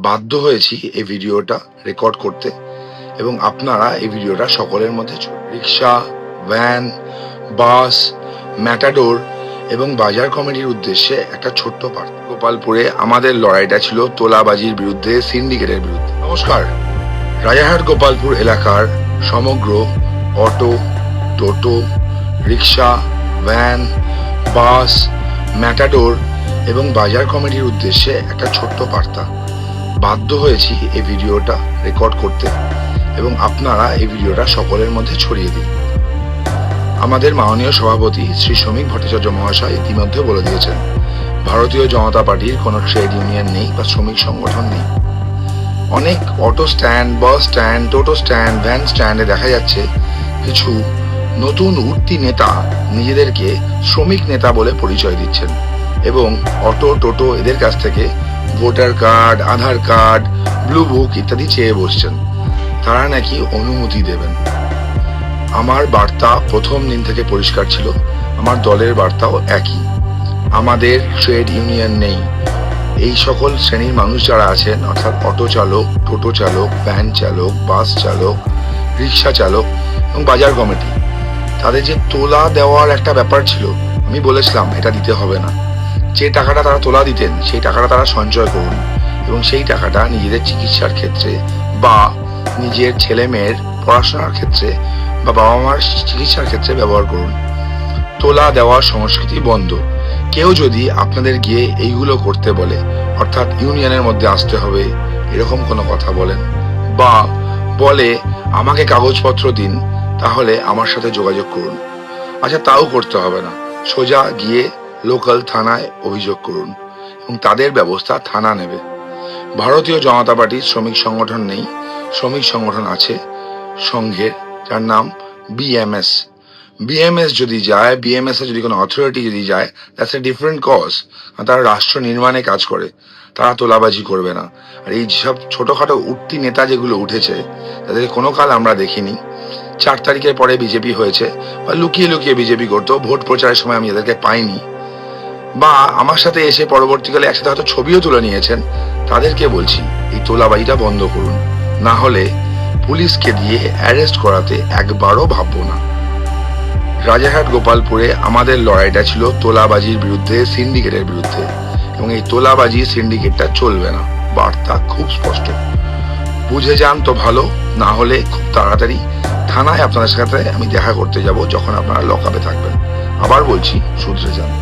বাধ্য হয়েছি এই ভিডিওটা রেকর্ড করতে এবং আপনারা এই ভিডিওটা সকলের মধ্যে রিক্সা, ভ্যান, বাস, ম্যাটাডোর এবং বাজার কমিটির উদ্দেশ্যে একটা ছোট্ট বার্তা। গোপালপুরে আমাদের লড়াইটা ছিল তোলাবাজির বিরুদ্ধে, সিন্ডিকেটের বিরুদ্ধে। নমস্কার। রাজারহাট গোপালপুর এলাকার সমগ্র অটো, টোটো, রিক্সা, ভ্যান, বাস, ম্যাটাডোর এবং বাজার কমিটির উদ্দেশ্যে একটা ছোট্ট বার্তা। বাধ্য হয়েছি এই ভিডিওটা রেকর্ড করতে এবং আপনারা এই ভিডিওটা সকলের মধ্যে ছড়িয়ে দিন। আমাদের মাননীয় সভাপতি শ্রী শ্রমিক ভট্টাচার্য মহাশয় ইতিমধ্যে বলে দিয়েছেন, ভারতীয় জনতা পার্টির কোনো ট্রেড ইউনিয়ন নেই বা শ্রমিক সংগঠন নেই। অনেক অটো স্ট্যান্ড, বাস স্ট্যান্ড, টোটো স্ট্যান্ড, ভ্যান স্ট্যান্ডে দেখা যাচ্ছে কিছু নতুন উঠতি নেতা নিজেদেরকে শ্রমিক নেতা বলে পরিচয় দিচ্ছেন এবং অটো, টোটো এদের কাছ থেকে ভোটার কার্ড, আধার কার্ড, ব্লু বুক ইত্যাদি চেয়ে বসছেন। তারা নাকি অনুমতি দেবেন। আমার বার্তা প্রথম দিন থেকে পরিষ্কার ছিল, আমার দলের বার্তাও একই। আমাদের ট্রেড ইউনিয়ন নেই। এই সকল শ্রেণীর মানুষ যারা আছেন, অর্থাৎ অটো চালক, টোটো চালক, ভ্যান চালক, বাস চালক, রিক্সা চালক এবং বাজার কমিটি, তাদের যে তোলা দেওয়ার একটা ব্যাপার ছিল, আমি বলেছিলাম এটা দিতে হবে না। যে টাকাটা তারা তোলা দিতেন সেই টাকাটা তারা সঞ্চয় করুন এবং সেই টাকাটা নিজেদের চিকিৎসার ক্ষেত্রে বা নিজের ছেলে মেয়ের পড়াশোনার ক্ষেত্রে বা বাবা মার চিকিৎসার ক্ষেত্রে ব্যবহার করুন। তোলা দেওয়ার সংস্কৃতি বন্ধ। কেউ যদি আপনাদের গিয়ে এইগুলো করতে বলে, অর্থাৎ ইউনিয়নের মধ্যে আসতে হবে এরকম কোনো কথা বলেন বা বলে আমাকে কাগজপত্র দিন, তাহলে আমার সাথে যোগাযোগ করুন। আচ্ছা, তাও করতে হবে না, সোজা গিয়ে লোকাল থানায় অভিযোগ করুন এবং তাদের ব্যবস্থা থানা নেবে। ভারতীয় জনতা পার্টির শ্রমিক সংগঠন নেই, শ্রমিক সংগঠন আছে সংঘের, যার নাম বিএমএস। বিএমএস যদি যায়, বিএমএস এর যদি কোনো অথরিটি যদি যায়, দ্যাটস এ ডিফারেন্ট কজ। তারা রাষ্ট্র নির্মাণে কাজ করে, তারা তোলাবাজি করবে না। আর এই সব ছোটখাটো উঠতি নেতা যেগুলো উঠেছে, তাদের কোনো কাল আমরা দেখিনি। 4 তারিখের পরে বিজেপি হয়েছে বা লুকিয়ে লুকিয়ে বিজেপি করতো, ভোট প্রচারের সময় আমি এদেরকে পাইনি, বা আমার সাথে এসে পরবর্তীকালে একসাথে হয়তো ছবিও তুলে নিয়েছেন। তাদেরকে বলছি এই তোলাবাজিটা বন্ধ করুন, না হলে পুলিশকে দিয়ে অ্যারেস্ট করাতে একবারও ভাববো না। রাজারহাট গোপালপুরে আমাদের লড়াইটা ছিল তোলাবাজির বিরুদ্ধে, সিন্ডিকেটের বিরুদ্ধে, এবং এই তোলাবাজি সিন্ডিকেটটা চলবে না। বার্তা খুব স্পষ্ট, বুঝে যান তো ভালো, না হলে খুব তাড়াতাড়ি থানায় আপনাদের সাথে আমি দেখা করতে যাব যখন আপনারা লকআপে থাকবেন। আবার বলছি, শুধরে যান।